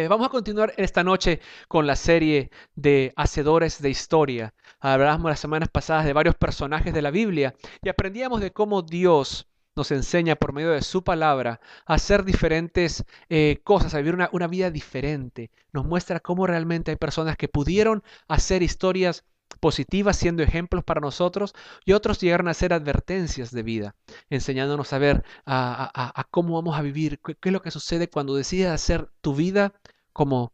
Vamos a continuar esta noche con la serie de Hacedores de Historia. Hablábamos las semanas pasadas de varios personajes de la Biblia y aprendíamos de cómo Dios nos enseña por medio de su palabra a hacer diferentes cosas, a vivir una vida diferente. Nos muestra cómo realmente hay personas que pudieron hacer historias positivas siendo ejemplos para nosotros y otros llegaron a ser advertencias de vida, enseñándonos a ver a cómo vamos a vivir, qué es lo que sucede cuando decides hacer tu vida como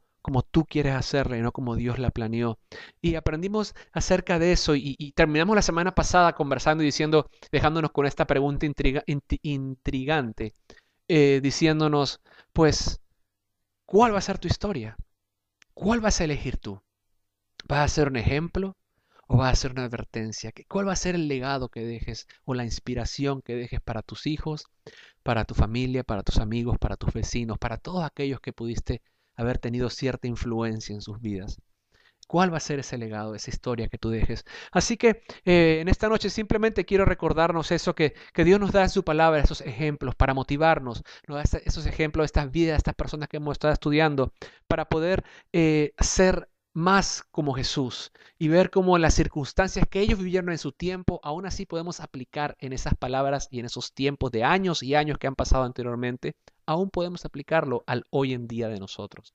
tú quieres hacerla y no como Dios la planeó. Y aprendimos acerca de eso y terminamos la semana pasada conversando y diciendo, dejándonos con esta pregunta intrigante, diciéndonos, pues, ¿cuál va a ser tu historia? ¿Cuál vas a elegir tú? ¿Vas a ser un ejemplo o vas a ser una advertencia? ¿Cuál va a ser el legado que dejes o la inspiración que dejes para tus hijos, para tu familia, para tus amigos, para tus vecinos, para todos aquellos que pudiste haber tenido cierta influencia en sus vidas? ¿Cuál va a ser ese legado, esa historia que tú dejes? Así que en esta noche simplemente quiero recordarnos eso que Dios nos da en su palabra, esos ejemplos para motivarnos, nos da esos ejemplos de estas vidas, de estas personas que hemos estado estudiando, para poder ser más como Jesús y ver cómo las circunstancias que ellos vivieron en su tiempo, aún así podemos aplicar en esas palabras y en esos tiempos de años y años que han pasado anteriormente, aún podemos aplicarlo al hoy en día de nosotros.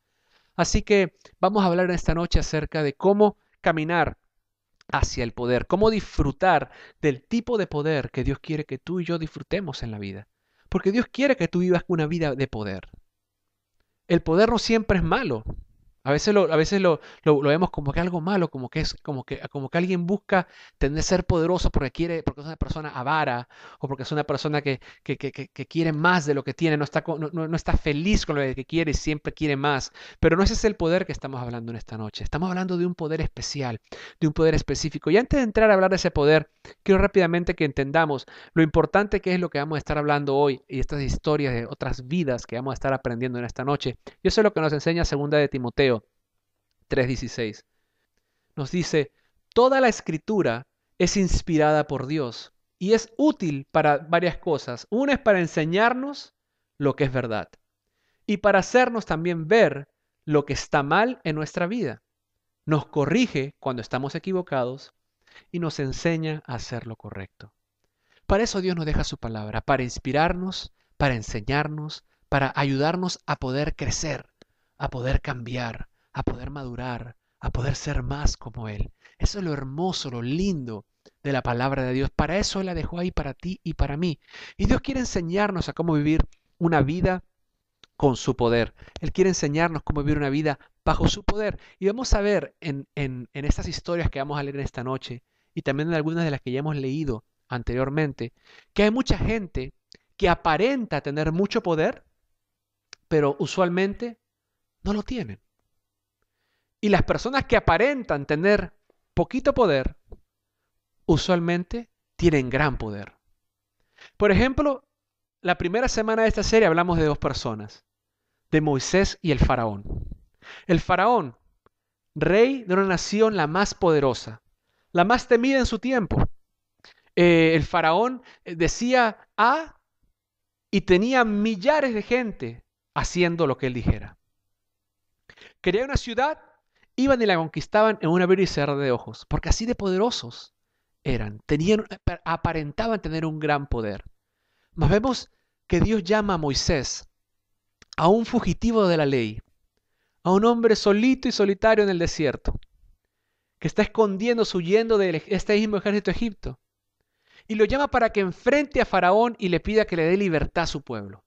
Así que vamos a hablar esta noche acerca de cómo caminar hacia el poder, cómo disfrutar del tipo de poder que Dios quiere que tú y yo disfrutemos en la vida. Porque Dios quiere que tú vivas una vida de poder. El poder no siempre es malo. A veces lo vemos como que algo malo, como que es como que alguien busca tener ser poderoso porque es una persona avara o porque es una persona que quiere más de lo que tiene, no está feliz con lo que quiere y siempre quiere más. Pero no ese es el poder que estamos hablando en esta noche. Estamos hablando de un poder especial, de un poder específico. Y antes de entrar a hablar de ese poder, quiero rápidamente que entendamos lo importante que es lo que vamos a estar hablando hoy y estas historias de otras vidas que vamos a estar aprendiendo en esta noche. Y eso es lo que nos enseña segunda de Timoteo 3:16. Nos dice, toda la escritura es inspirada por Dios y es útil para varias cosas. Una es para enseñarnos lo que es verdad y para hacernos también ver lo que está mal en nuestra vida. Nos corrige cuando estamos equivocados y nos enseña a hacer lo correcto. Para eso Dios nos deja su palabra, para inspirarnos, para enseñarnos, para ayudarnos a poder crecer, a poder cambiar, a poder madurar, a poder ser más como Él. Eso es lo hermoso, lo lindo de la palabra de Dios. Para eso Él la dejó ahí para ti y para mí. Y Dios quiere enseñarnos a cómo vivir una vida con su poder. Él quiere enseñarnos cómo vivir una vida bajo su poder. Y vamos a ver en estas historias que vamos a leer esta noche y también en algunas de las que ya hemos leído anteriormente, que hay mucha gente que aparenta tener mucho poder, pero usualmente no lo tienen. Y las personas que aparentan tener poquito poder, usualmente tienen gran poder. Por ejemplo, la primera semana de esta serie hablamos de dos personas, de Moisés y el faraón. El faraón, rey de una nación la más poderosa, la más temida en su tiempo. El faraón decía A y tenía millares de gente haciendo lo que él dijera. Quería una ciudad, iban y la conquistaban en un abrir y cerrar de ojos, porque así de poderosos eran, aparentaban tener un gran poder. Mas vemos que Dios llama a Moisés, a un fugitivo de la ley, a un hombre solito y solitario en el desierto, que está escondiéndose, huyendo de este mismo ejército de Egipto, y lo llama para que enfrente a Faraón y le pida que le dé libertad a su pueblo.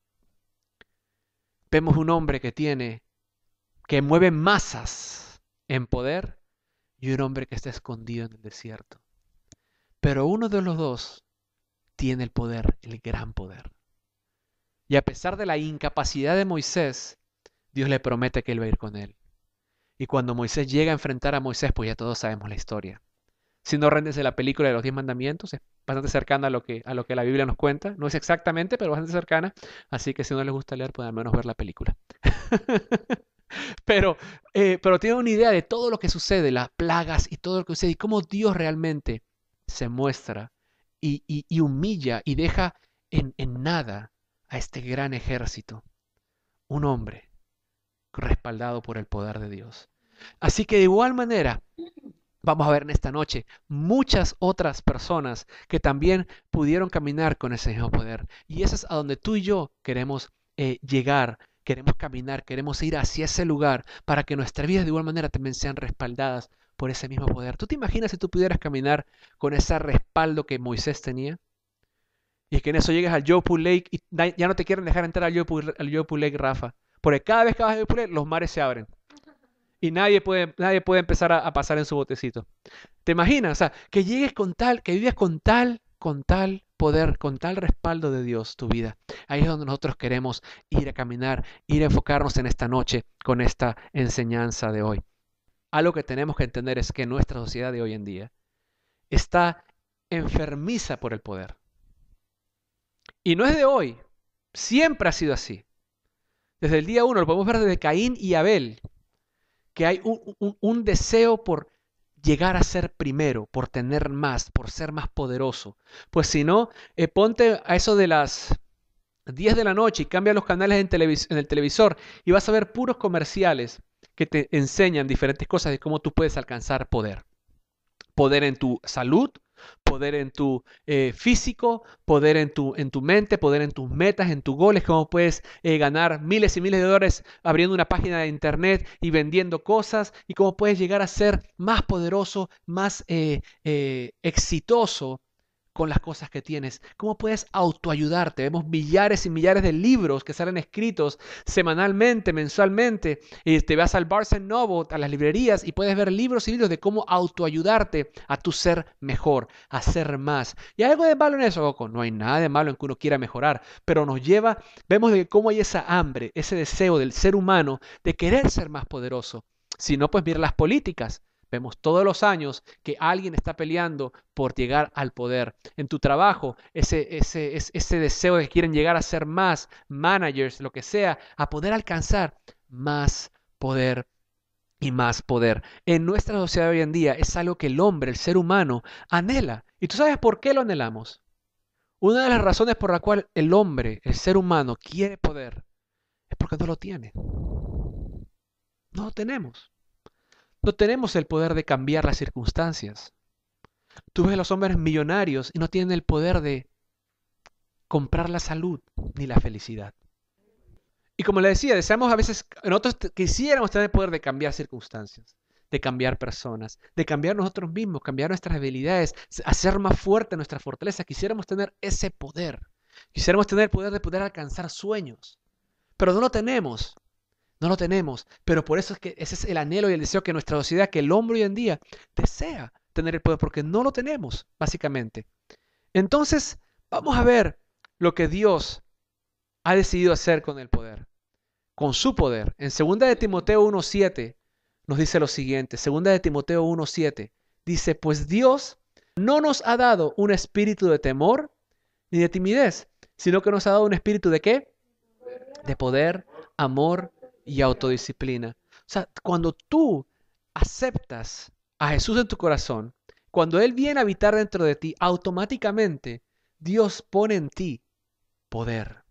Vemos un hombre que mueve masas en poder y un hombre que está escondido en el desierto. Pero uno de los dos tiene el poder, el gran poder. Y a pesar de la incapacidad de Moisés, Dios le promete que él va a ir con él. Y cuando Moisés llega a enfrentar a Moisés, pues ya todos sabemos la historia. Si no rendes de la película de los 10 mandamientos, es bastante cercana a lo que la Biblia nos cuenta. No es exactamente, pero bastante cercana. Así que si no les gusta leer, pueden al menos ver la película. Pero, pero tiene una idea de todo lo que sucede, las plagas y todo lo que sucede, y cómo Dios realmente se muestra y humilla y deja en nada a este gran ejército, un hombre respaldado por el poder de Dios. Así que de igual manera, vamos a ver en esta noche muchas otras personas que también pudieron caminar con ese mismo poder. Y eso es a donde tú y yo queremos llegar, queremos caminar, queremos ir hacia ese lugar para que nuestras vidas de igual manera también sean respaldadas por ese mismo poder. ¿Tú te imaginas si tú pudieras caminar con ese respaldo que Moisés tenía? Y es que en eso llegas al Joypul Lake y ya no te quieren dejar entrar al Joypul Lake, Rafa. Porque cada vez que vas al Joypul Lake, los mares se abren. Y nadie puede empezar a pasar en su botecito. ¿Te imaginas? O sea, que llegues con tal, que vivas con tal poder, con tal respaldo de Dios tu vida. Ahí es donde nosotros queremos ir a caminar, ir a enfocarnos en esta noche con esta enseñanza de hoy. Algo que tenemos que entender es que nuestra sociedad de hoy en día está enfermiza por el poder. Y no es de hoy, siempre ha sido así. Desde el día uno, lo podemos ver desde Caín y Abel, que hay un deseo por llegar a ser primero, por tener más, por ser más poderoso. Pues si no, ponte a eso de las 10 de la noche y cambia los canales en el televisor y vas a ver puros comerciales que te enseñan diferentes cosas de cómo tú puedes alcanzar poder. Poder en tu salud, poder en tu físico, poder en tu mente, poder en tus metas, en tus goles, cómo puedes ganar miles y miles de dólares abriendo una página de internet y vendiendo cosas, y cómo puedes llegar a ser más poderoso, más exitoso con las cosas que tienes. ¿Cómo puedes autoayudarte? Vemos millares y millares de libros que salen escritos semanalmente, mensualmente. Y te vas al Barnes Noble, a las librerías, y puedes ver libros y libros de cómo autoayudarte a tu ser mejor, a ser más. ¿Y hay algo de malo en eso, Coco? No hay nada de malo en que uno quiera mejorar, pero nos lleva, vemos de cómo hay esa hambre, ese deseo del ser humano de querer ser más poderoso. Si no, pues mira las políticas. Vemos todos los años que alguien está peleando por llegar al poder. En tu trabajo, ese deseo de que quieren llegar a ser más managers, lo que sea, a poder alcanzar más poder y más poder. En nuestra sociedad hoy en día es algo que el hombre, el ser humano, anhela. ¿Y tú sabes por qué lo anhelamos? Una de las razones por la cual el hombre, el ser humano, quiere poder es porque no lo tiene. No lo tenemos. No tenemos el poder de cambiar las circunstancias. Tú ves a los hombres millonarios y no tienen el poder de comprar la salud ni la felicidad. Y como le decía, deseamos a veces, nosotros quisiéramos tener el poder de cambiar circunstancias, de cambiar personas, de cambiar nosotros mismos, cambiar nuestras habilidades, hacer más fuerte nuestra fortaleza. Quisiéramos tener ese poder. Quisiéramos tener el poder de poder alcanzar sueños. Pero no lo tenemos. No lo tenemos, pero por eso es que ese es el anhelo y el deseo que nuestra sociedad, que el hombre hoy en día desea tener el poder, porque no lo tenemos, básicamente. Entonces, vamos a ver lo que Dios ha decidido hacer con el poder, con su poder. En 2 de Timoteo 1:7 nos dice lo siguiente, 2 de Timoteo 1:7 dice, pues Dios no nos ha dado un espíritu de temor ni de timidez, sino que nos ha dado un espíritu de ¿qué? De poder, amor y autodisciplina. O sea, cuando tú aceptas a Jesús en tu corazón, cuando Él viene a habitar dentro de ti, automáticamente Dios pone en ti poder.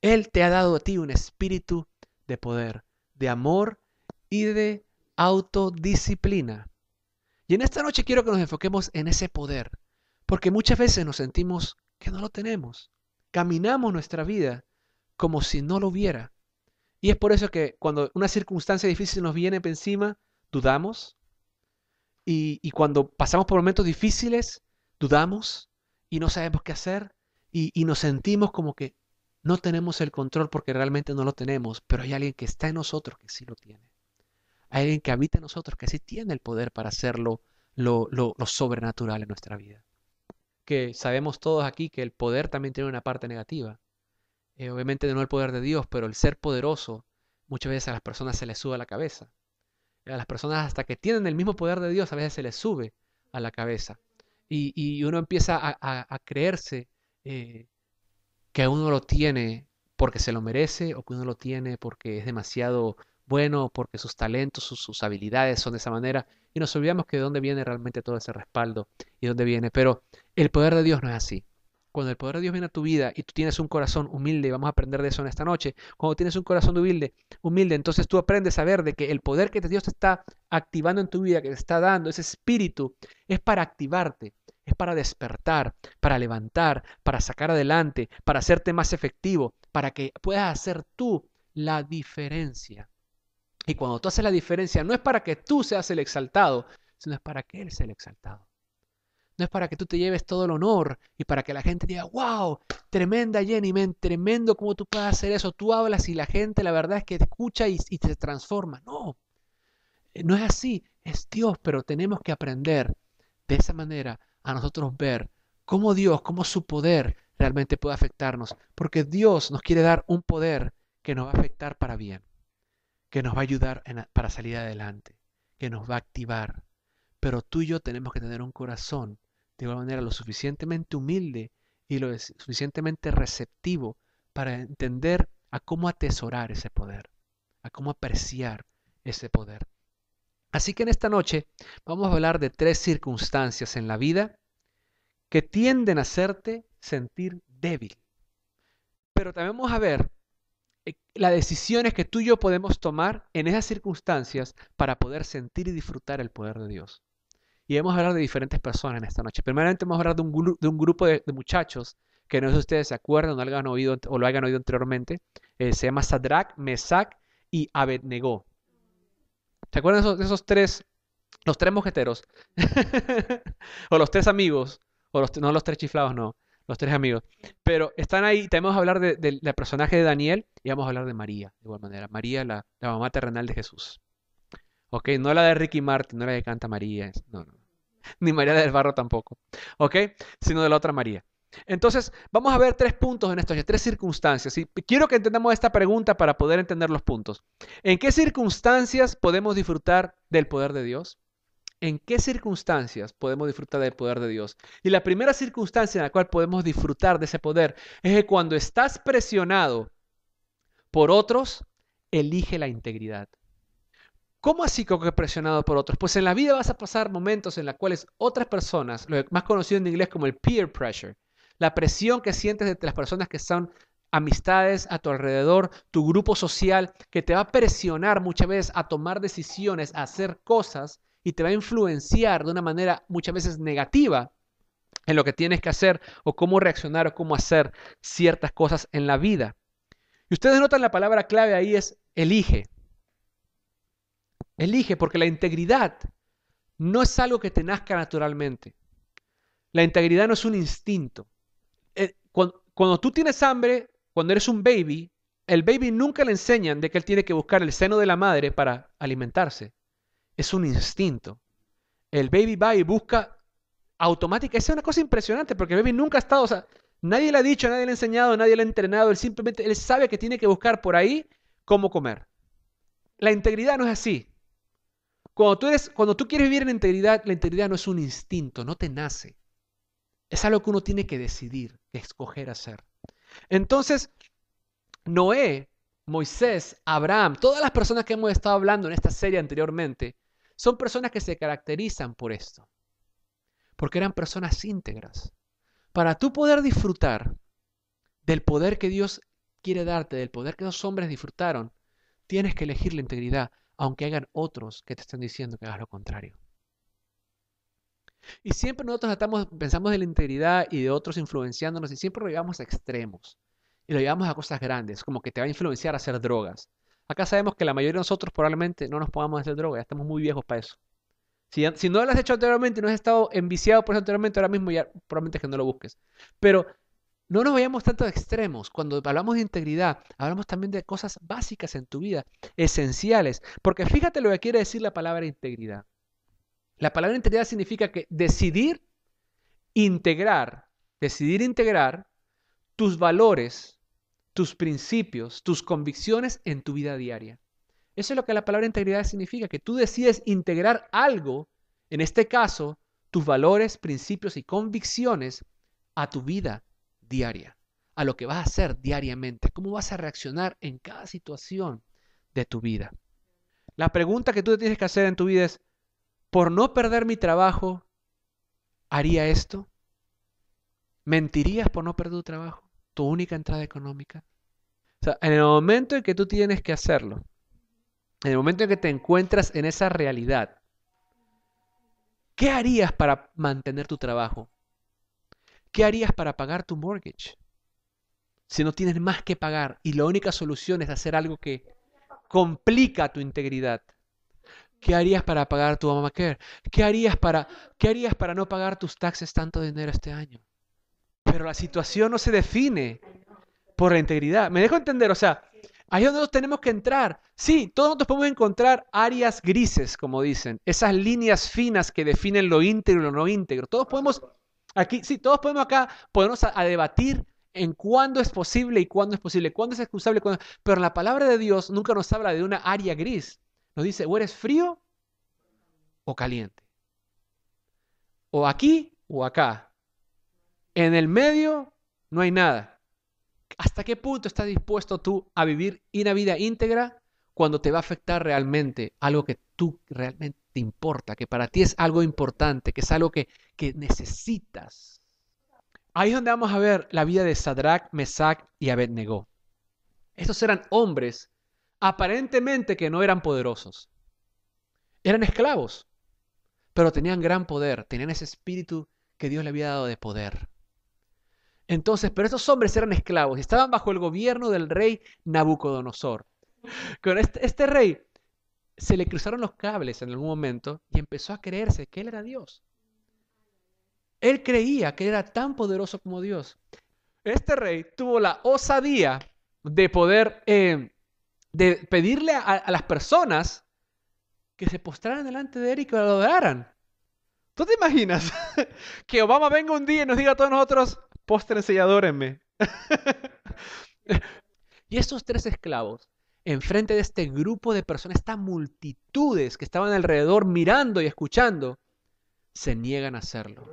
Él te ha dado a ti un espíritu de poder, de amor y de autodisciplina. Y en esta noche quiero que nos enfoquemos en ese poder, porque muchas veces nos sentimos que no lo tenemos. Caminamos nuestra vida como si no lo hubiera. Y es por eso que cuando una circunstancia difícil nos viene encima, dudamos. Y cuando pasamos por momentos difíciles, dudamos y no sabemos qué hacer. Y nos sentimos como que no tenemos el control porque realmente no lo tenemos. Pero hay alguien que está en nosotros que sí lo tiene. Hay alguien que habita en nosotros que sí tiene el poder para hacerlo lo sobrenatural en nuestra vida. Que sabemos todos aquí que el poder también tiene una parte negativa. Obviamente no el poder de Dios, pero el ser poderoso, muchas veces a las personas se les sube a la cabeza. A las personas hasta que tienen el mismo poder de Dios, a veces se les sube a la cabeza. Y uno empieza a creerse que uno lo tiene porque se lo merece o que uno lo tiene porque es demasiado bueno, porque sus talentos, sus habilidades son de esa manera, y nos olvidamos que de dónde viene realmente todo ese respaldo y dónde viene. Pero el poder de Dios no es así. Cuando el poder de Dios viene a tu vida y tú tienes un corazón humilde, y vamos a aprender de eso en esta noche, cuando tienes un corazón humilde, entonces tú aprendes a ver de que el poder que Dios te está activando en tu vida, que te está dando, ese espíritu, es para activarte, es para despertar, para levantar, para sacar adelante, para hacerte más efectivo, para que puedas hacer tú la diferencia. Y cuando tú haces la diferencia, no es para que tú seas el exaltado, sino es para que Él sea el exaltado. No es para que tú te lleves todo el honor y para que la gente diga, wow, tremenda Jenny, men, tremendo cómo tú puedes hacer eso. Tú hablas y la gente, la verdad es que te escucha y te transforma. No, no es así, es Dios, pero tenemos que aprender de esa manera a nosotros ver cómo Dios, cómo su poder realmente puede afectarnos. Porque Dios nos quiere dar un poder que nos va a afectar para bien, que nos va a ayudar para salir adelante, que nos va a activar. Pero tú y yo tenemos que tener un corazón de igual manera lo suficientemente humilde y lo suficientemente receptivo para entender a cómo atesorar ese poder, a cómo apreciar ese poder. Así que en esta noche vamos a hablar de 3 circunstancias en la vida que tienden a hacerte sentir débil. Pero también vamos a ver las decisiones que tú y yo podemos tomar en esas circunstancias para poder sentir y disfrutar el poder de Dios. Y vamos a hablar de diferentes personas en esta noche. Primeramente vamos a hablar de un grupo de muchachos que no sé si ustedes se acuerdan o lo hayan oído, anteriormente. Se llama Sadrach, Mesach y Abednego. ¿Se acuerdan de esos tres, los 3 mosqueteros? O los 3 amigos. No los 3 chiflados, no. Los 3 amigos. Pero están ahí. También vamos a hablar del personaje de Daniel y vamos a hablar de María, de igual manera. María, la mamá terrenal de Jesús. Ok, no la de Ricky Martin, no la que canta María. No, no. Ni María del Barro tampoco. ¿Ok? Sino de la otra María. Entonces, vamos a ver 3 puntos en esto, 3 circunstancias. Y quiero que entendamos esta pregunta para poder entender los puntos. ¿En qué circunstancias podemos disfrutar del poder de Dios? ¿En qué circunstancias podemos disfrutar del poder de Dios? Y la primera circunstancia en la cual podemos disfrutar de ese poder es que cuando estás presionado por otros, elige la integridad. ¿Cómo así como que presionado por otros? Pues en la vida vas a pasar momentos en los cuales otras personas, lo más conocido en inglés como el peer pressure, la presión que sientes de las personas que son amistades a tu alrededor, tu grupo social, que te va a presionar muchas veces a tomar decisiones, a hacer cosas y te va a influenciar de una manera muchas veces negativa en lo que tienes que hacer o cómo reaccionar o cómo hacer ciertas cosas en la vida. Y ustedes notan la palabra clave ahí es elige. Elige, porque la integridad no es algo que te nazca naturalmente. La integridad no es un instinto. Cuando tú tienes hambre, cuando eres un baby, el baby nunca le enseñan de que él tiene que buscar el seno de la madre para alimentarse. Es un instinto. El baby va y busca automática. Esa es una cosa impresionante porque el baby nunca ha estado, o sea, nadie le ha dicho, nadie le ha enseñado, nadie le ha entrenado. Él sabe que tiene que buscar por ahí cómo comer. La integridad no es así. Cuando tú quieres vivir en integridad, la integridad no es un instinto, no te nace. Es algo que uno tiene que decidir, que escoger hacer. Entonces, Noé, Moisés, Abraham, todas las personas que hemos estado hablando en esta serie anteriormente, son personas que se caracterizan por esto. Porque eran personas íntegras. Para tú poder disfrutar del poder que Dios quiere darte, del poder que los hombres disfrutaron, tienes que elegir la integridad, aunque hagan otros que te estén diciendo que hagas lo contrario. Y siempre nosotros pensamos de la integridad y de otros influenciándonos y siempre lo llevamos a extremos. Y lo llevamos a cosas grandes, como que te va a influenciar a hacer drogas. Acá sabemos que la mayoría de nosotros probablemente no nos podamos hacer drogas, ya estamos muy viejos para eso. Si no lo has hecho anteriormente y no has estado enviciado por eso anteriormente, ahora mismo ya probablemente es que no lo busques. Pero no nos vayamos tanto a extremos. Cuando hablamos de integridad, hablamos también de cosas básicas en tu vida, esenciales. Porque fíjate lo que quiere decir la palabra integridad. La palabra integridad significa que decidir integrar tus valores, tus principios, tus convicciones en tu vida diaria. Eso es lo que la palabra integridad significa, que tú decides integrar algo, en este caso, tus valores, principios y convicciones a tu vida diaria, a lo que vas a hacer diariamente, cómo vas a reaccionar en cada situación de tu vida. La pregunta que tú te tienes que hacer en tu vida es, ¿por no perder mi trabajo, haría esto? ¿Mentirías por no perder tu trabajo? ¿Tu única entrada económica? O sea, en el momento en que tú tienes que hacerlo, en el momento en que te encuentras en esa realidad, ¿qué harías para mantener tu trabajo? ¿Qué harías para pagar tu mortgage? Si no tienes más que pagar y la única solución es hacer algo que complica tu integridad. ¿Qué harías para pagar tu Obamacare? ¿Qué harías para no pagar tus taxes tanto dinero este año? Pero la situación no se define por la integridad. ¿Me dejo entender? O sea, ahí es donde nosotros tenemos que entrar. Sí, todos nosotros podemos encontrar áreas grises, como dicen, esas líneas finas que definen lo íntegro y lo no íntegro. Todos podemos, aquí, sí, todos podemos acá ponernos a debatir en cuándo es posible y cuándo es posible, cuándo es excusable, pero la palabra de Dios nunca nos habla de una área gris. Nos dice, o eres frío o caliente. O aquí o acá. En el medio no hay nada. ¿Hasta qué punto estás dispuesto tú a vivir una vida íntegra cuando te va a afectar realmente algo que tú realmente te importa, que para ti es algo importante, que es algo que necesitas? Ahí es donde vamos a ver la vida de Sadrach, Mesach y Abednego. Estos eran hombres aparentemente que no eran poderosos. Eran esclavos, pero tenían gran poder, tenían ese espíritu que Dios le había dado de poder. Entonces, pero estos hombres eran esclavos y estaban bajo el gobierno del rey Nabucodonosor. Con este rey se le cruzaron los cables en algún momento y empezó a creerse que él era Dios. Él creía que era tan poderoso como Dios. Este rey tuvo la osadía de poder, de pedirle a las personas que se postraran delante de él y que lo adoraran. ¿Tú te imaginas que Obama venga un día y nos diga a todos nosotros, póstrense y adórenme? Y estos tres esclavos, enfrente de este grupo de personas, estas multitudes que estaban alrededor mirando y escuchando, se niegan a hacerlo.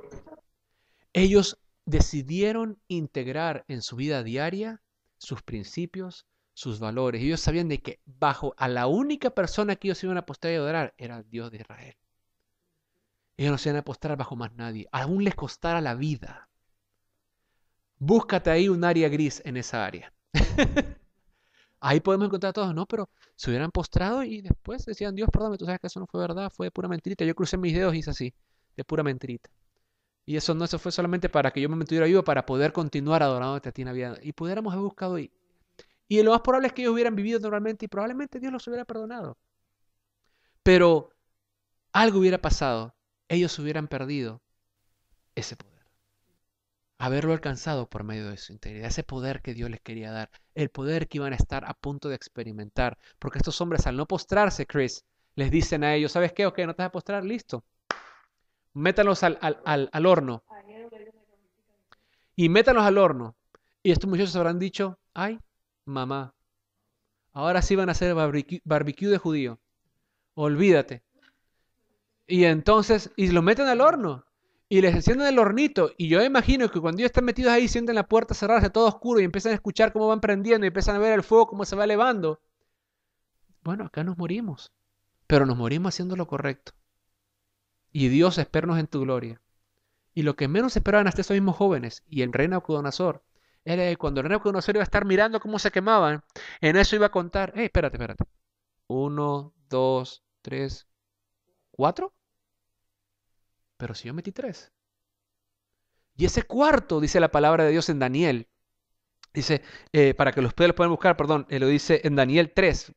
Ellos decidieron integrar en su vida diaria sus principios, sus valores. Y ellos sabían de que bajo a la única persona que ellos iban a postrar y adorar era el Dios de Israel. Ellos no se iban a postrar bajo más nadie, aún les costara la vida. Búscate ahí un área gris en esa área. Ahí podemos encontrar a todos, no, pero se hubieran postrado y después decían, Dios, perdóname, tú sabes que eso no fue verdad, fue de pura mentirita. Yo crucé mis dedos y hice así, de pura mentirita. Y eso no, eso fue solamente para que yo me mantuviera vivo, para poder continuar adorándote a ti en la vida. Y pudiéramos haber buscado ahí. Y lo más probable es que ellos hubieran vivido normalmente y probablemente Dios los hubiera perdonado. Pero algo hubiera pasado. Ellos hubieran perdido ese poder. Haberlo alcanzado por medio de su integridad. Ese poder que Dios les quería dar. El poder que iban a estar a punto de experimentar. Porque estos hombres al no postrarse, Chris, les dicen a ellos, ¿sabes qué? Ok, no te vas a postrar, listo. Métanlos al horno. Y métanlos al horno. Y estos muchachos habrán dicho, ay, mamá, ahora sí van a hacer barbecue de judío. Olvídate. Y entonces, y los meten al horno. Y les encienden el hornito. Y yo imagino que cuando ellos están metidos ahí, sienten la puerta cerrarse todo oscuro y empiezan a escuchar cómo van prendiendo y empiezan a ver el fuego, cómo se va elevando. Bueno, acá nos morimos. Pero nos morimos haciendo lo correcto. Y Dios, espéranos en tu gloria. Y lo que menos esperaban hasta esos mismos jóvenes y el rey Nabucodonosor era que cuando el rey Nabucodonosor iba a estar mirando cómo se quemaban, en eso iba a contar, espérate. 1, 2, 3, 4. Pero si yo metí 3. Y ese cuarto, dice la palabra de Dios en Daniel, dice, para que ustedes lo puedan buscar, perdón, lo dice en Daniel 3,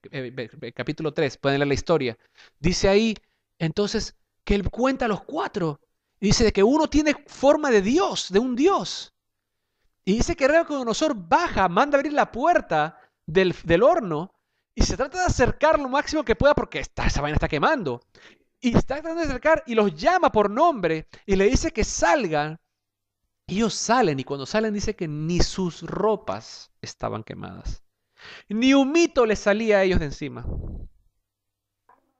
capítulo 3, pueden leer la historia. Dice ahí, entonces, que él cuenta los 4. Y dice de que uno tiene forma de Dios, de un Dios. Y dice que Nabucodonosor baja, manda abrir la puerta del horno y se trata de acercar lo máximo que pueda porque esa vaina está quemando. Y está tratando de acercar y los llama por nombre y le dice que salgan. Ellos salen y cuando salen dice que ni sus ropas estaban quemadas. Ni un mito les salía a ellos de encima.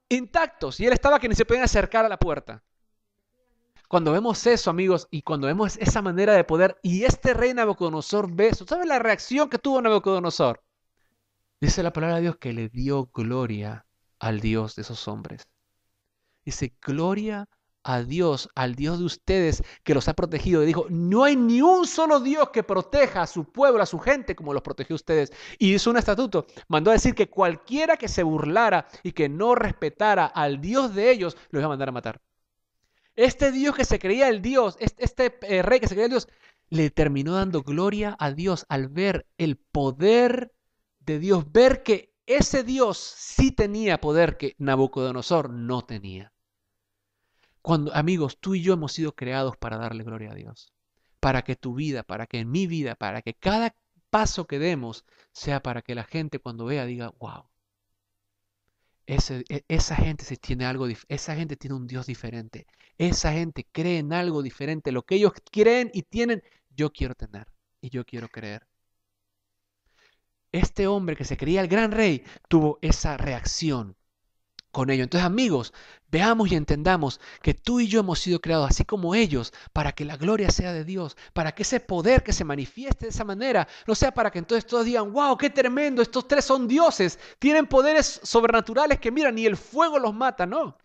Intactos. Y él estaba que ni se podían acercar a la puerta. Cuando vemos eso, amigos, y cuando vemos esa manera de poder, y este rey Nabucodonosor ve eso, ¿sabes la reacción que tuvo Nabucodonosor? Dice la palabra de Dios que le dio gloria al Dios de esos hombres. Dice, gloria a Dios, al Dios de ustedes que los ha protegido. Y dijo, no hay ni un solo Dios que proteja a su pueblo, a su gente, como los protegió ustedes. Y hizo un estatuto. Mandó a decir que cualquiera que se burlara y que no respetara al Dios de ellos, los iba a mandar a matar. Este Dios que se creía el Dios, este rey que se creía el Dios, le terminó dando gloria a Dios al ver el poder de Dios, ver que ese Dios sí tenía poder que Nabucodonosor no tenía. Cuando, amigos, tú y yo hemos sido creados para darle gloria a Dios, para que tu vida, para que mi vida, para que cada paso que demos sea para que la gente cuando vea diga, wow, esa gente sí tiene algo, esa gente tiene un Dios diferente, esa gente cree en algo diferente, lo que ellos creen y tienen, yo quiero tener y yo quiero creer. Este hombre que se creía el gran rey tuvo esa reacción con ello. Entonces, amigos, veamos y entendamos que tú y yo hemos sido creados así como ellos para que la gloria sea de Dios, para que ese poder que se manifieste de esa manera no sea para que entonces todos digan, wow, qué tremendo, estos tres son dioses, tienen poderes sobrenaturales que mira, ni el fuego los mata, no.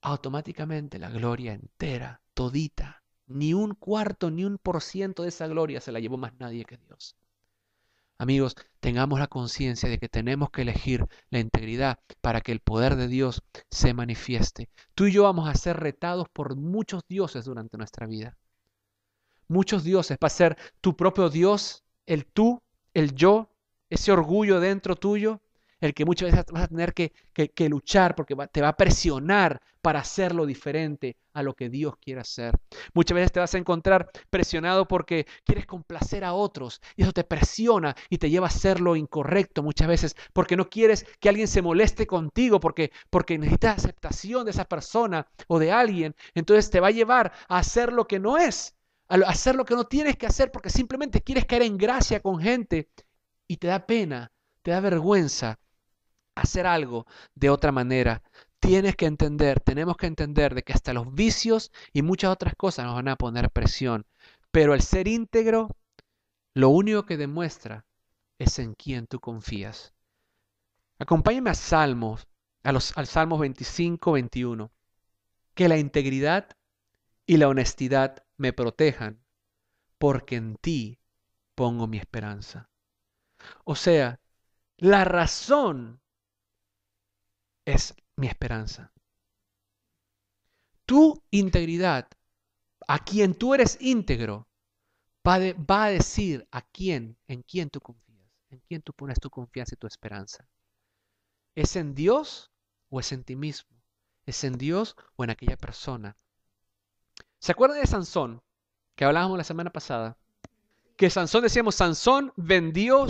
Automáticamente la gloria entera, todita, ni un cuarto, ni un por ciento de esa gloria se la llevó más nadie que Dios. Amigos, tengamos la conciencia de que tenemos que elegir la integridad para que el poder de Dios se manifieste. Tú y yo vamos a ser retados por muchos dioses durante nuestra vida. Muchos dioses. Va a ser tu propio Dios, el tú, el yo, ese orgullo dentro tuyo, el que muchas veces vas a tener que luchar porque te va a presionar para hacerlo diferente a lo que Dios quiere hacer. Muchas veces te vas a encontrar presionado porque quieres complacer a otros y eso te presiona y te lleva a hacer lo incorrecto muchas veces porque no quieres que alguien se moleste contigo porque necesitas aceptación de esa persona o de alguien. Entonces te va a llevar a hacer lo que no es, a hacer lo que no tienes que hacer porque simplemente quieres caer en gracia con gente y te da pena, te da vergüenza hacer algo de otra manera. Tienes que entender, tenemos que entender de que hasta los vicios y muchas otras cosas nos van a poner presión. Pero el ser íntegro, lo único que demuestra es en quién tú confías. Acompáñame a Salmos, al Salmos 25, 21. Que la integridad y la honestidad me protejan, porque en ti pongo mi esperanza. O sea, la razón es mi esperanza. Tu integridad, a quien tú eres íntegro, va a decir en quién tú confías, en quién tú pones tu confianza y tu esperanza. ¿Es en Dios o es en ti mismo? ¿Es en Dios o en aquella persona? ¿Se acuerdan de Sansón, que hablábamos la semana pasada? Que Sansón, decíamos, Sansón vendió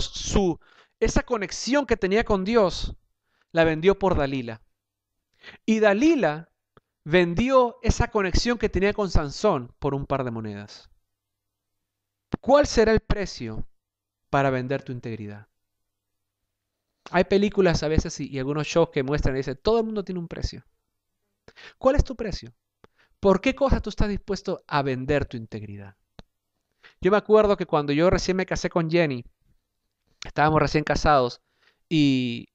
esa conexión que tenía con Dios, la vendió por Dalila. Y Dalila vendió esa conexión que tenía con Sansón por un par de monedas. ¿Cuál será el precio para vender tu integridad? Hay películas a veces y algunos shows que muestran y dicen, todo el mundo tiene un precio. ¿Cuál es tu precio? ¿Por qué cosa tú estás dispuesto a vender tu integridad? Yo me acuerdo que cuando yo recién me casé con Jenny, estábamos recién casados y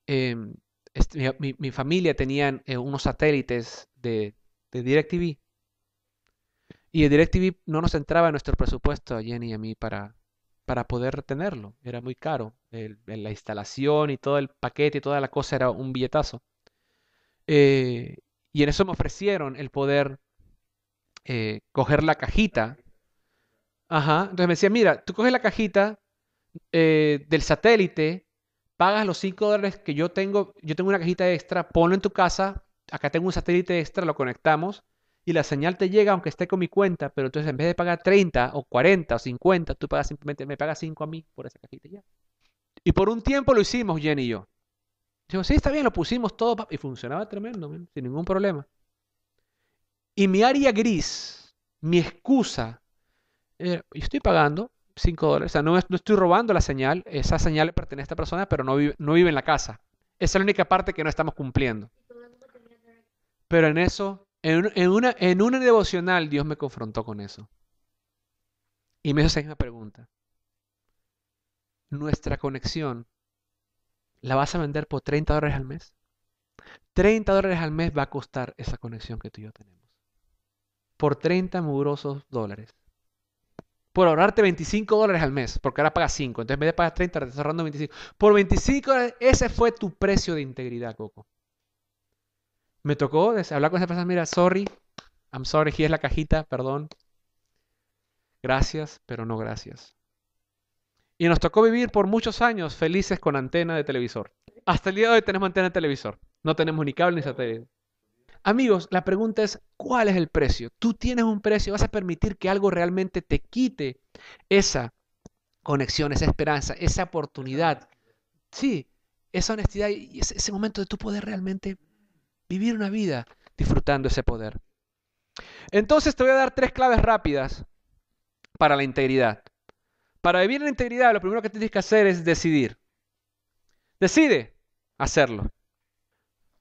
mi familia tenían unos satélites de DirecTV. Y el DirecTV no nos entraba en nuestro presupuesto a Jenny y a mí para poder tenerlo. Era muy caro. La instalación y todo el paquete y toda la cosa era un billetazo. Y en eso me ofrecieron el poder coger la cajita. Ajá. Entonces me decían, mira, tú coges la cajita del satélite, pagas los $5 que yo tengo una cajita extra, ponlo en tu casa, acá tengo un satélite extra, lo conectamos y la señal te llega aunque esté con mi cuenta, pero entonces en vez de pagar 30 o 40 o 50, tú pagas simplemente, me pagas 5 a mí por esa cajita y ya. Y por un tiempo lo hicimos, Jenny y yo. Digo, sí, está bien, lo pusimos todo y funcionaba tremendo, man, sin ningún problema. Y mi área gris, mi excusa, yo estoy pagando $5, o sea, no estoy robando la señal, esa señal le pertenece a esta persona, pero no vive en la casa. Esa es la única parte que no estamos cumpliendo. Pero en eso, en una devocional, Dios me confrontó con eso. Y me hizo esa misma pregunta. ¿Nuestra conexión la vas a vender por $30 al mes? $30 al mes va a costar esa conexión que tú y yo tenemos. Por 30 mugrosos dólares. Por ahorrarte $25 al mes, porque ahora pagas 5. Entonces en vez de pagar 30, te estás ahorrando 25. Por $25, ese fue tu precio de integridad, Coco. Me tocó hablar con esa persona, mira, sorry, I'm sorry, aquí es la cajita, perdón. Gracias, pero no gracias. Y nos tocó vivir por muchos años felices con antena de televisor. Hasta el día de hoy tenemos antena de televisor. No tenemos ni cable ni satélite. Amigos, la pregunta es, ¿cuál es el precio? Tú tienes un precio, vas a permitir que algo realmente te quite esa conexión, esa esperanza, esa oportunidad. Sí, esa honestidad y ese momento de tú poder realmente vivir una vida disfrutando ese poder. Entonces te voy a dar 3 claves rápidas para la integridad. Para vivir en la integridad, lo primero que tienes que hacer es decidir. Decide hacerlo.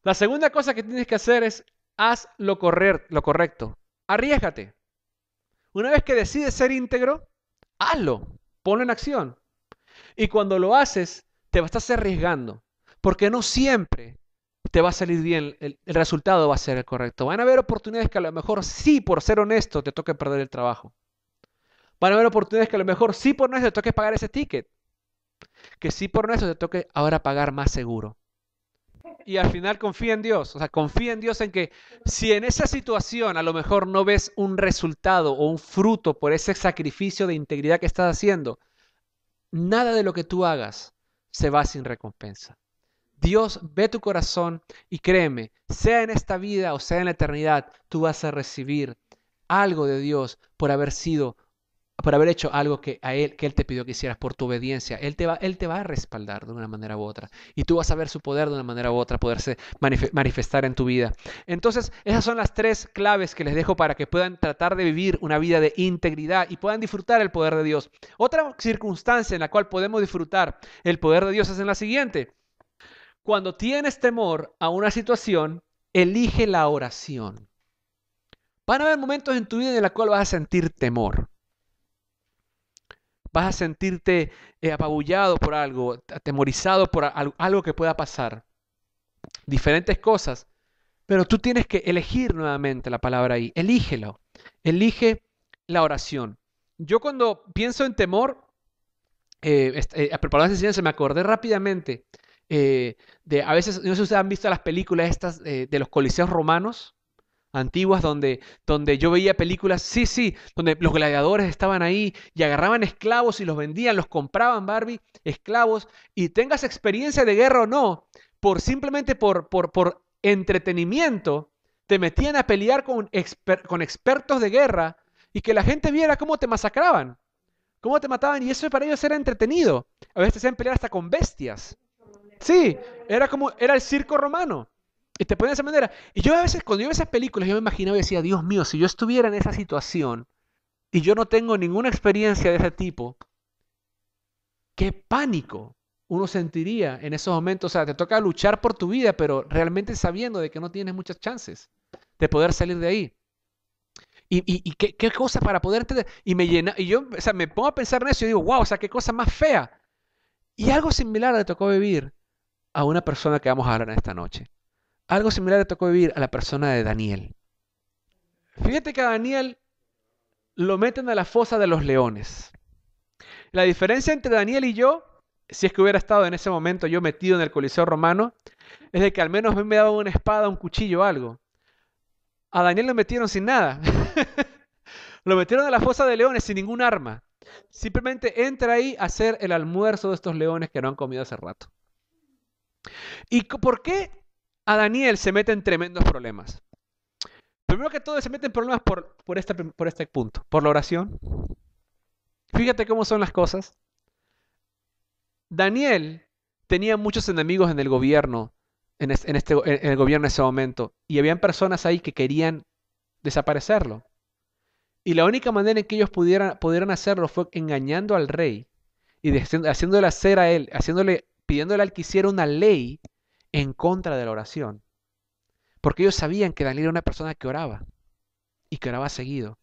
La segunda cosa que tienes que hacer es haz lo correcto. Arriésgate. Una vez que decides ser íntegro, hazlo. Ponlo en acción. Y cuando lo haces, te estás arriesgando. Porque no siempre te va a salir bien. El resultado va a ser el correcto. Van a haber oportunidades que a lo mejor sí, por ser honesto, te toque perder el trabajo. Van a haber oportunidades que a lo mejor sí, por honesto, te toque pagar ese ticket. Que sí, por honesto, te toque ahora pagar más seguro. Y al final confía en Dios, o sea, confía en Dios en que si en esa situación a lo mejor no ves un resultado o un fruto por ese sacrificio de integridad que estás haciendo, nada de lo que tú hagas se va sin recompensa. Dios ve tu corazón y créeme, sea en esta vida o sea en la eternidad, tú vas a recibir algo de Dios por haber hecho algo que Él te pidió que hicieras por tu obediencia. Él te va a respaldar de una manera u otra. Y tú vas a ver su poder de una manera u otra poderse manifestar en tu vida. Entonces, esas son las 3 claves que les dejo para que puedan tratar de vivir una vida de integridad y puedan disfrutar el poder de Dios. Otra circunstancia en la cual podemos disfrutar el poder de Dios es en la siguiente. Cuando tienes temor a una situación, elige la oración. Van a haber momentos en tu vida en los cuales vas a sentir temor. Vas a sentirte apabullado por algo, atemorizado por algo que pueda pasar. Diferentes cosas. Pero tú tienes que elegir nuevamente la palabra ahí. Elígelo. Elige la oración. Yo cuando pienso en temor, preparando esta enseñanza, me acordé rápidamente a veces, no sé si ustedes han visto las películas estas de los coliseos romanos antiguas donde yo veía películas, sí, donde los gladiadores estaban ahí y agarraban esclavos y los vendían, los compraban, Barbie, esclavos, y tengas experiencia de guerra o no, simplemente por entretenimiento, te metían a pelear con expertos de guerra y que la gente viera cómo te masacraban, cómo te mataban, y eso para ellos era entretenido. A veces te hacían pelear hasta con bestias. Sí, era el circo romano. Y te ponen de esa manera. Y yo a veces, cuando yo veo esas películas, yo me imaginaba y decía, Dios mío, si yo estuviera en esa situación y yo no tengo ninguna experiencia de ese tipo, qué pánico uno sentiría en esos momentos. O sea, te toca luchar por tu vida, pero realmente sabiendo de que no tienes muchas chances de poder salir de ahí. Y qué cosa para poder entender. Y yo, o sea, me pongo a pensar en eso y digo, wow, o sea, qué cosa más fea. Y algo similar le tocó vivir a una persona que vamos a hablar en esta noche. Algo similar le tocó vivir a la persona de Daniel. Fíjate que a Daniel lo meten a la fosa de los leones. La diferencia entre Daniel y yo, si es que hubiera estado en ese momento yo metido en el Coliseo Romano, es de que al menos me daban una espada, un cuchillo o algo. A Daniel lo metieron sin nada. Lo metieron a la fosa de leones sin ningún arma. Simplemente entra ahí a hacer el almuerzo de estos leones que no han comido hace rato. ¿Y por qué a Daniel se mete en tremendos problemas? Primero que todo se mete en problemas por este punto, por la oración. Fíjate cómo son las cosas. Daniel tenía muchos enemigos en el gobierno, en el gobierno en ese momento, y habían personas ahí que querían desaparecerlo. Y la única manera en que ellos pudieran hacerlo fue engañando al rey y haciéndole hacer a él, pidiéndole al que hiciera una ley en contra de la oración. Porque ellos sabían que Daniel era una persona que oraba y que oraba seguido.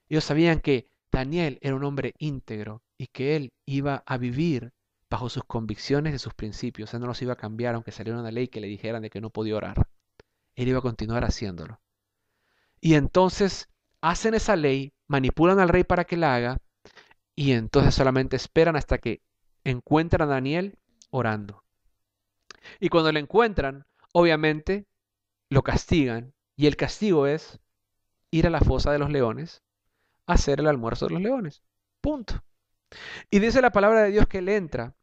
Ellos sabían que Daniel era un hombre íntegro y que él iba a vivir bajo sus convicciones y sus principios. Él no los iba a cambiar aunque saliera una ley que le dijeran de que no podía orar. Él iba a continuar haciéndolo. Y entonces hacen esa ley, manipulan al rey para que la haga, y entonces solamente esperan hasta que encuentran a Daniel orando. Y cuando lo encuentran, obviamente lo castigan, y el castigo es ir a la fosa de los leones a hacer el almuerzo de los leones. Punto. Y dice la palabra de Dios que él entra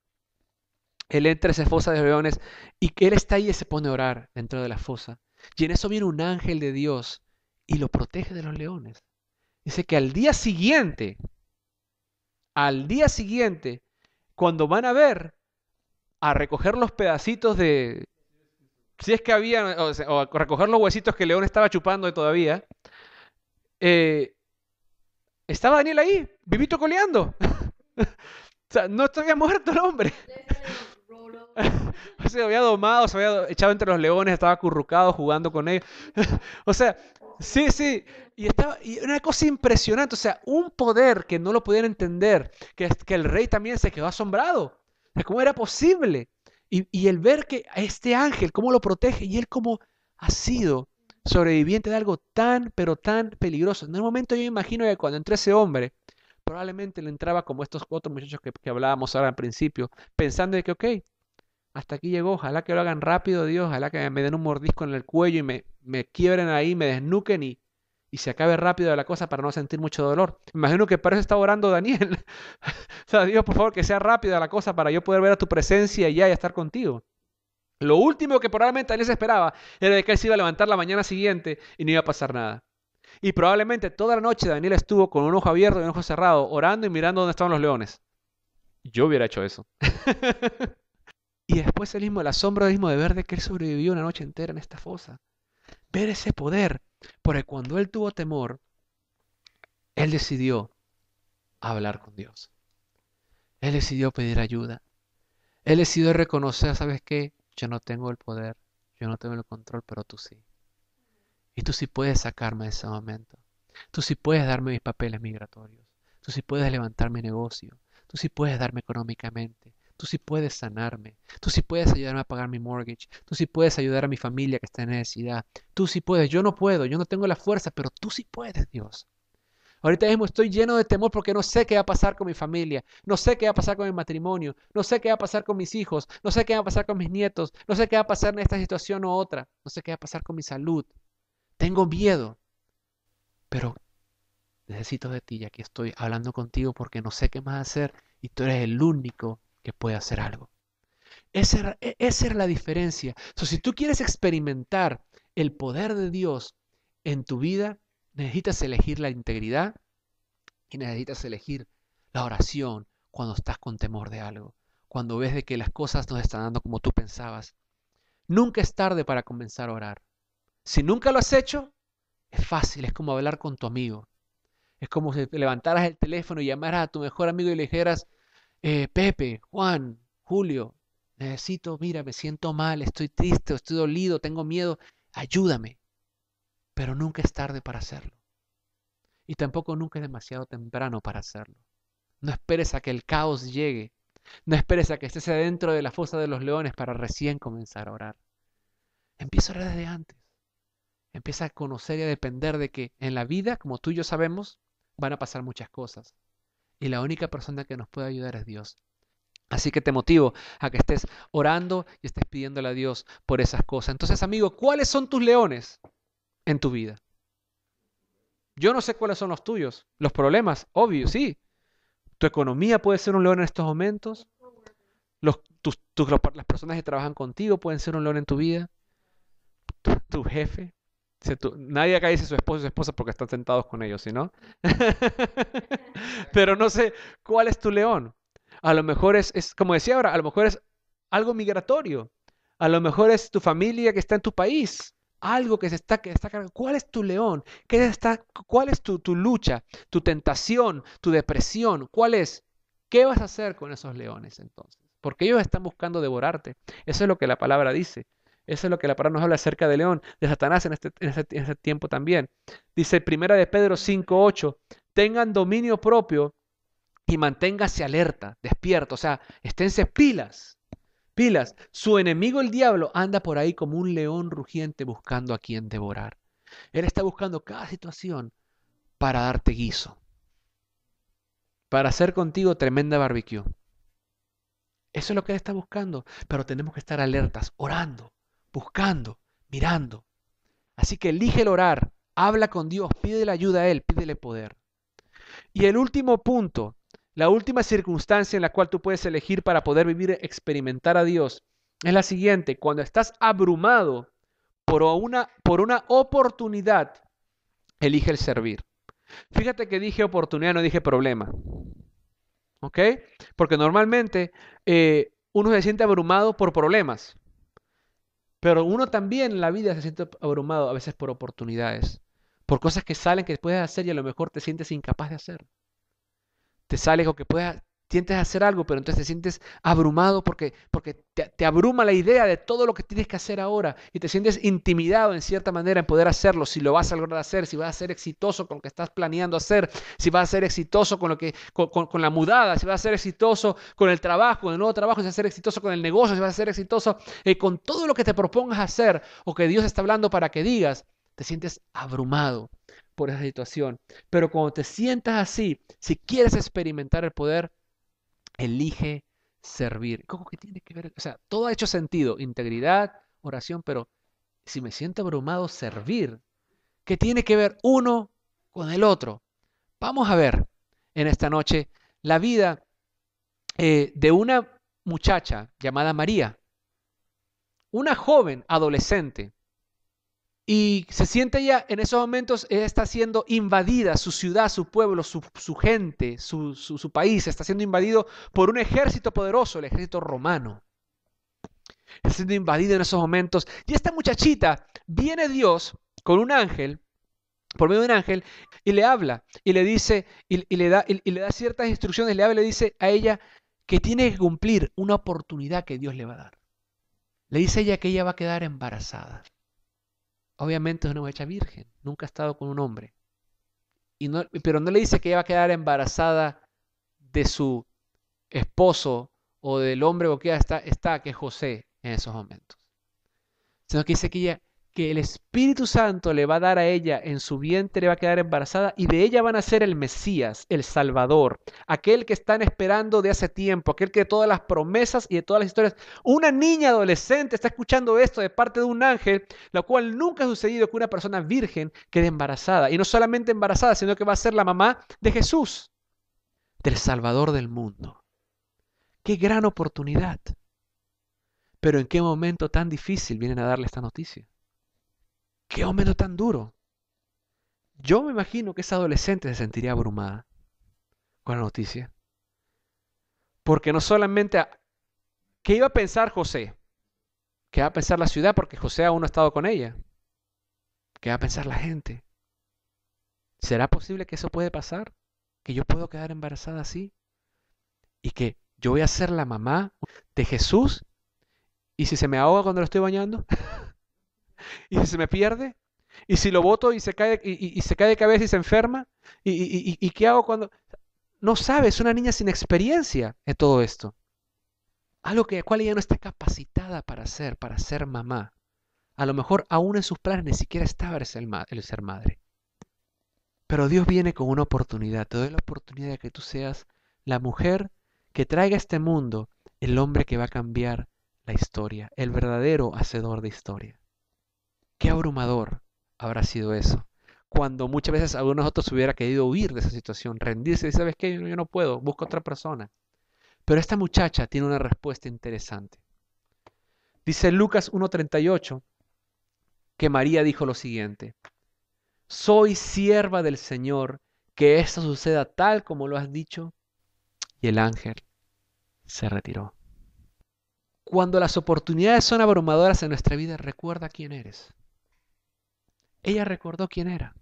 a esa fosa de los leones y que él está ahí y se pone a orar dentro de la fosa. Y en eso viene un ángel de Dios y lo protege de los leones. Dice que al día siguiente, cuando van a ver, a recoger los pedacitos de, si es que había, o a recoger los huesitos que el león estaba chupando todavía, eh, estaba Daniel ahí, vivito coleando. O sea, no estaba muerto el hombre. Se había domado, se había echado entre los leones, estaba acurrucado jugando con ellos. O sea, sí, sí. Y una cosa impresionante, o sea, un poder que no lo podían entender, que el rey también se quedó asombrado. De ¿cómo era posible? Y el ver que a este ángel, cómo lo protege, y él cómo ha sido sobreviviente de algo tan, pero tan peligroso. En un momento yo imagino que cuando entró ese hombre, probablemente le entraba como estos otros muchachos que hablábamos ahora al principio, pensando de que, ok, hasta aquí llegó, ojalá que lo hagan rápido, Dios, ojalá que me den un mordisco en el cuello y me quiebren ahí, me desnuquen y se acabe rápido la cosa para no sentir mucho dolor. Me imagino que para eso está orando Daniel. O sea, Dios, por favor, que sea rápida la cosa para yo poder ver a tu presencia y ya y estar contigo. Lo último que probablemente Daniel se esperaba era de que él se iba a levantar la mañana siguiente y no iba a pasar nada. Y probablemente toda la noche Daniel estuvo con un ojo abierto y un ojo cerrado, orando y mirando dónde estaban los leones. Yo hubiera hecho eso. Y después el asombro mismo de ver de que él sobrevivió una noche entera en esta fosa. Ver ese poder. Porque cuando él tuvo temor, él decidió hablar con Dios. Él decidió pedir ayuda. Él decidió reconocer, ¿sabes qué? Yo no tengo el poder, yo no tengo el control, pero tú sí. Y tú sí puedes sacarme de ese momento. Tú sí puedes darme mis papeles migratorios. Tú sí puedes levantar mi negocio. Tú sí puedes darme económicamente. Tú sí puedes sanarme. Tú sí puedes ayudarme a pagar mi mortgage. Tú sí puedes ayudar a mi familia que está en necesidad. Tú sí puedes. Yo no puedo. Yo no tengo la fuerza, pero tú sí puedes, Dios. Ahorita mismo estoy lleno de temor porque no sé qué va a pasar con mi familia, no sé qué va a pasar con mi matrimonio, no sé qué va a pasar con mis hijos, no sé qué va a pasar con mis nietos, no sé qué va a pasar en esta situación u otra, no sé qué va a pasar con mi salud. Tengo miedo, pero necesito de ti y aquí estoy hablando contigo porque no sé qué más hacer y tú eres el único que puede hacer algo. Esa era la diferencia. Si tú quieres experimentar el poder de Dios en tu vida, necesitas elegir la integridad y necesitas elegir la oración cuando estás con temor de algo, cuando ves de que las cosas no te están dando como tú pensabas. Nunca es tarde para comenzar a orar. Si nunca lo has hecho, es fácil, es como hablar con tu amigo. Es como si te levantaras el teléfono y llamaras a tu mejor amigo y le dijeras, Pepe, Juan, Julio, necesito, mira, me siento mal, estoy triste, estoy dolido, tengo miedo, ayúdame. Pero nunca es tarde para hacerlo. Y tampoco nunca es demasiado temprano para hacerlo. No esperes a que el caos llegue. No esperes a que estés adentro de la fosa de los leones para recién comenzar a orar. Empieza a orar desde antes. Empieza a conocer y a depender de que en la vida, como tú y yo sabemos, van a pasar muchas cosas. Y la única persona que nos puede ayudar es Dios. Así que te motivo a que estés orando y estés pidiéndole a Dios por esas cosas. Entonces, amigo, ¿cuáles son tus leones en tu vida? Yo no sé cuáles son los tuyos. Los problemas, obvio, sí. Tu economía puede ser un león en estos momentos. Las personas que trabajan contigo pueden ser un león en tu vida. Tu jefe. Nadie acá dice su esposo y su esposa porque están sentados con ellos, ¿sí no? Pero no sé cuál es tu león. A lo mejor como decía ahora, a lo mejor es algo migratorio. A lo mejor es tu familia que está en tu país. Algo que está cargando. ¿Cuál es tu león? ¿Cuál es tu lucha, tu tentación, tu depresión? ¿Cuál es? ¿Qué vas a hacer con esos leones entonces? Porque ellos están buscando devorarte. Eso es lo que la palabra dice. Eso es lo que la palabra nos habla acerca de león, de Satanás en este tiempo también. Dice Primera de Pedro 5:8, tengan dominio propio y manténgase alerta, despierto, o sea, esténse pilas, pilas. Su enemigo el diablo anda por ahí como un león rugiente buscando a quien devorar. Él está buscando cada situación para darte guiso, para hacer contigo tremenda barbecue. Eso es lo que Él está buscando, pero tenemos que estar alertas, orando, buscando, mirando. Así que elige el orar, habla con Dios, pídele ayuda a Él, pídele poder. Y el último punto, la última circunstancia en la cual tú puedes elegir para poder vivir, experimentar a Dios, es la siguiente: cuando estás abrumado por una oportunidad, elige el servir. Fíjate que dije oportunidad, no dije problema. ¿Ok? Porque normalmente uno se siente abrumado por problemas, pero uno también en la vida se siente abrumado a veces por oportunidades, por cosas que salen que puedes hacer y a lo mejor te sientes incapaz de hacer. Te sales o que puedas, sientes hacer algo, pero entonces te sientes abrumado porque te abruma la idea de todo lo que tienes que hacer ahora y te sientes intimidado en cierta manera en poder hacerlo, si lo vas a lograr hacer, si vas a ser exitoso con lo que estás planeando hacer, si vas a ser exitoso con lo que, con la mudada, si vas a ser exitoso con el trabajo, con el nuevo trabajo, si vas a ser exitoso con el negocio, si vas a ser exitoso con todo lo que te propongas hacer o que Dios está hablando para que digas, te sientes abrumado por esa situación. Pero cuando te sientas así, si quieres experimentar el poder, elige servir. ¿Cómo que tiene que ver? O sea, todo ha hecho sentido, integridad, oración, pero si me siento abrumado, servir. ¿Qué tiene que ver uno con el otro? Vamos a ver en esta noche la vida de una muchacha llamada María, una joven adolescente. Y se siente ella, en esos momentos, ella está siendo invadida, su ciudad, su pueblo, su gente, su país, está siendo invadido por un ejército poderoso, el ejército romano. Está siendo invadido en esos momentos. Y esta muchachita, viene Dios con un ángel, por medio de un ángel, y le habla, y le dice, y le da ciertas instrucciones, le habla y le dice a ella que tiene que cumplir una oportunidad que Dios le va a dar. Le dice a ella que ella va a quedar embarazada. Obviamente es una muchacha virgen, nunca ha estado con un hombre. Pero no le dice que ella va a quedar embarazada de su esposo o del hombre o que está, que es José en esos momentos. Sino que dice que el Espíritu Santo le va a dar a ella en su vientre, le va a quedar embarazada y de ella van a ser el Mesías, el Salvador, aquel que están esperando de hace tiempo, aquel que de todas las promesas y de todas las historias. Una niña adolescente está escuchando esto de parte de un ángel, lo cual nunca ha sucedido que una persona virgen quede embarazada. Y no solamente embarazada, sino que va a ser la mamá de Jesús, del Salvador del mundo. ¡Qué gran oportunidad! Pero ¿en qué momento tan difícil vienen a darle esta noticia? ¡Qué momento tan duro! Yo me imagino que esa adolescente se sentiría abrumada con la noticia. Porque no solamente, ¿qué iba a pensar José? ¿Qué va a pensar la ciudad? Porque José aún no ha estado con ella. ¿Qué va a pensar la gente? ¿Será posible que eso puede pasar? ¿Que yo puedo quedar embarazada así? ¿Y que yo voy a ser la mamá de Jesús? ¿Y si se me ahoga cuando lo estoy bañando? ¿Y si se me pierde? ¿Y si lo boto y se cae, y se cae de cabeza y se enferma? ¿Y qué hago cuando...? No sabe, es una niña sin experiencia en todo esto. Algo que cual ella no está capacitada para ser mamá. A lo mejor aún en sus planes ni siquiera estaba el ser madre. Pero Dios viene con una oportunidad. Te doy la oportunidad de que tú seas la mujer que traiga a este mundo el hombre que va a cambiar la historia, el verdadero hacedor de historia. Qué abrumador habrá sido eso. Cuando muchas veces alguno de nosotros hubiera querido huir de esa situación, rendirse y ¿sabes qué? Yo no puedo, busco otra persona. Pero esta muchacha tiene una respuesta interesante. Dice Lucas 1:38 que María dijo lo siguiente: soy sierva del Señor, que esto suceda tal como lo has dicho. Y el ángel se retiró. Cuando las oportunidades son abrumadoras en nuestra vida, recuerda quién eres. Ella recordó quién era.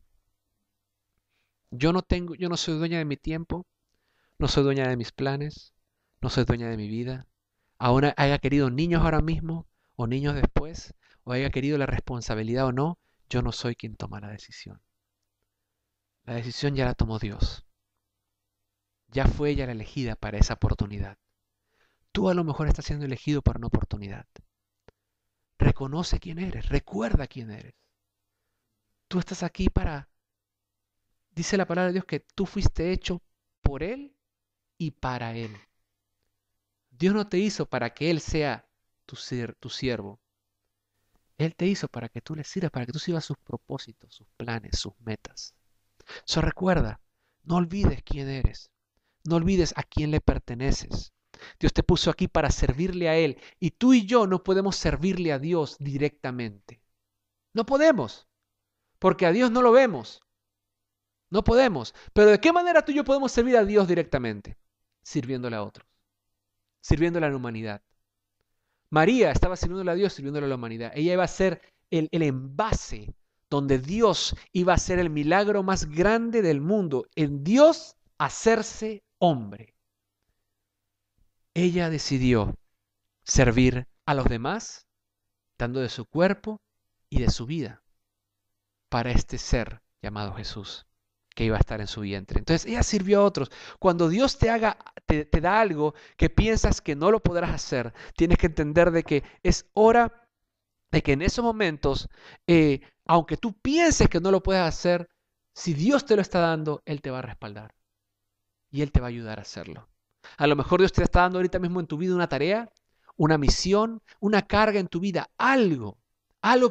Yo no soy dueña de mi tiempo, no soy dueña de mis planes, no soy dueña de mi vida. Aún haya querido niños ahora mismo o niños después, o haya querido la responsabilidad o no, yo no soy quien toma la decisión. La decisión ya la tomó Dios. ya fue ella la elegida para esa oportunidad. Tú a lo mejor estás siendo elegido para una oportunidad. Reconoce quién eres, recuerda quién eres. Tú estás aquí dice la palabra de Dios que tú fuiste hecho por Él y para Él. Dios no te hizo para que Él sea tu siervo. Él te hizo para que tú le sirvas, para que tú sirvas sus propósitos, sus planes, sus metas. Recuerda, no olvides quién eres. No olvides a quién le perteneces. Dios te puso aquí para servirle a Él y tú y yo no podemos servirle a Dios directamente. No podemos, porque a Dios no lo vemos. No podemos. Pero ¿de qué manera tú y yo podemos servir a Dios directamente? Sirviéndole a otros, sirviéndole a la humanidad. María estaba sirviéndole a Dios, sirviéndole a la humanidad. Ella iba a ser el envase donde Dios iba a hacer el milagro más grande del mundo, en Dios hacerse hombre. Ella decidió servir a los demás, dando de su cuerpo y de su vida para este ser llamado Jesús, que iba a estar en su vientre. Entonces ella sirvió a otros. Cuando Dios te da algo que piensas que no lo podrás hacer, tienes que entender de que es hora de que en esos momentos, aunque tú pienses que no lo puedes hacer, si Dios te lo está dando, Él te va a respaldar y Él te va a ayudar a hacerlo. A lo mejor Dios te está dando ahorita mismo en tu vida una tarea, una misión, una carga en tu vida, algo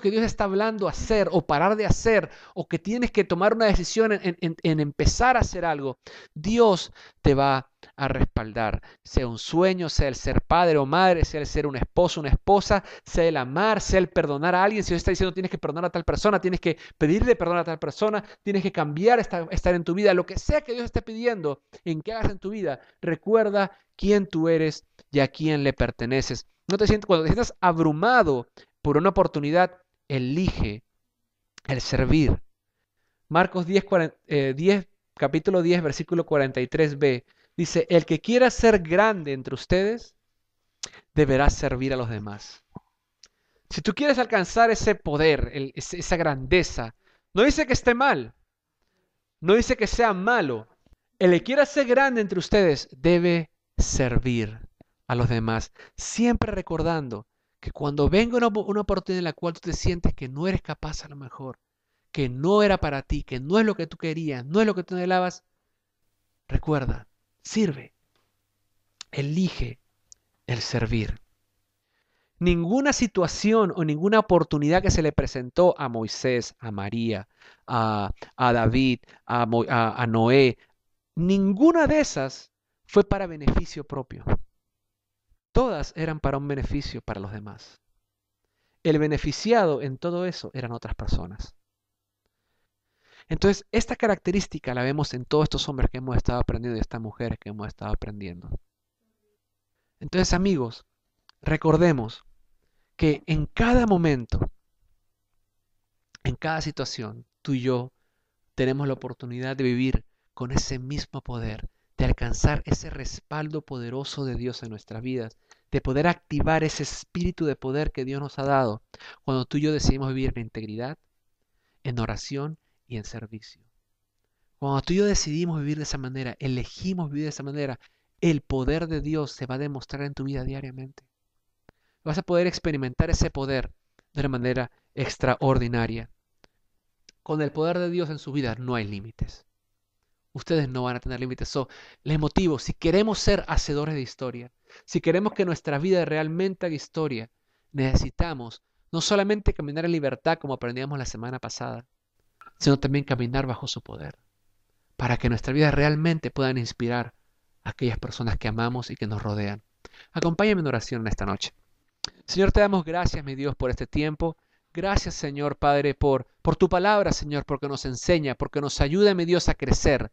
que Dios está hablando hacer o parar de hacer, o que tienes que tomar una decisión en empezar a hacer algo. Dios te va a respaldar, sea un sueño, sea el ser padre o madre, sea el ser un esposo, una esposa, sea el amar, sea el perdonar a alguien. Si Dios está diciendo tienes que perdonar a tal persona, tienes que pedirle perdón a tal persona, tienes que cambiar, estar en tu vida, lo que sea que Dios esté pidiendo en que hagas en tu vida, recuerda quién tú eres y a quién le perteneces. Cuando te sientas abrumado por una oportunidad, elige el servir. Marcos 10, capítulo 10, versículo 43b, dice, el que quiera ser grande entre ustedes, deberá servir a los demás. Si tú quieres alcanzar ese poder, esa grandeza, no dice que esté mal, no dice que sea malo. El que quiera ser grande entre ustedes, debe servir a los demás, siempre recordando que cuando venga una oportunidad en la cual tú te sientes que no eres capaz a lo mejor, que no era para ti, que no es lo que tú querías, no es lo que tú anhelabas, recuerda, sirve, elige el servir. Ninguna situación o ninguna oportunidad que se le presentó a Moisés, a María, a David, a Noé, ninguna de esas fue para beneficio propio. Todas eran para un beneficio para los demás. El beneficiado en todo eso eran otras personas. Entonces, esta característica la vemos en todos estos hombres que hemos estado aprendiendo y estas mujeres que hemos estado aprendiendo. Entonces, amigos, recordemos que en cada momento, en cada situación, tú y yo tenemos la oportunidad de vivir con ese mismo poder, de alcanzar ese respaldo poderoso de Dios en nuestras vidas, de poder activar ese espíritu de poder que Dios nos ha dado cuando tú y yo decidimos vivir en integridad, en oración y en servicio. Cuando tú y yo decidimos vivir de esa manera, elegimos vivir de esa manera, el poder de Dios se va a demostrar en tu vida diariamente. Vas a poder experimentar ese poder de una manera extraordinaria. Con el poder de Dios en su vida no hay límites. Ustedes no van a tener límites. Les motivo, si queremos ser hacedores de historia, si queremos que nuestra vida realmente haga historia, necesitamos no solamente caminar en libertad como aprendíamos la semana pasada, sino también caminar bajo su poder, para que nuestra vida realmente puedan inspirar a aquellas personas que amamos y que nos rodean. Acompáñame en oración en esta noche. Señor, te damos gracias, mi Dios, por este tiempo. Gracias, Señor, Padre, por tu palabra, Señor, porque nos enseña, porque nos ayuda, mi Dios, a crecer,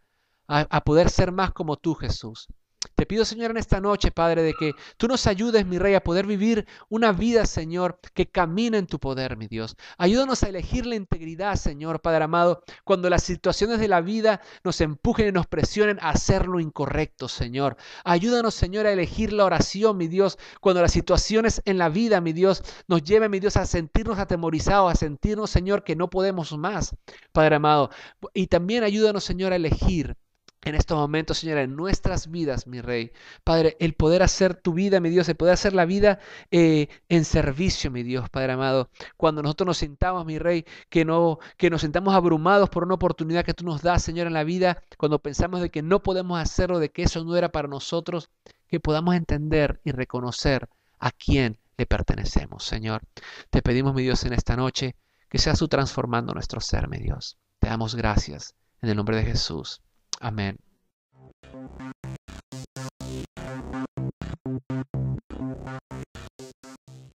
a poder ser más como tú, Jesús. Te pido, Señor, en esta noche, Padre, de que tú nos ayudes, mi Rey, a poder vivir una vida, Señor, que camina en tu poder, mi Dios. Ayúdanos a elegir la integridad, Señor, Padre amado, cuando las situaciones de la vida nos empujen y nos presionen a hacer lo incorrecto, Señor. Ayúdanos, Señor, a elegir la oración, mi Dios, cuando las situaciones en la vida, mi Dios, nos lleven, mi Dios, a sentirnos atemorizados, a sentirnos, Señor, que no podemos más, Padre amado. Y también ayúdanos, Señor, a elegir en estos momentos, Señor, en nuestras vidas, mi Rey. Padre, el poder hacer tu vida, mi Dios, el poder hacer la vida en servicio, mi Dios, Padre amado. Cuando nosotros nos sintamos, mi Rey, que nos sintamos abrumados por una oportunidad que tú nos das, Señor, en la vida, cuando pensamos de que no podemos hacerlo, de que eso no era para nosotros, que podamos entender y reconocer a quién le pertenecemos, Señor. Te pedimos, mi Dios, en esta noche, que seas tú transformando nuestro ser, mi Dios. Te damos gracias en el nombre de Jesús. Amén.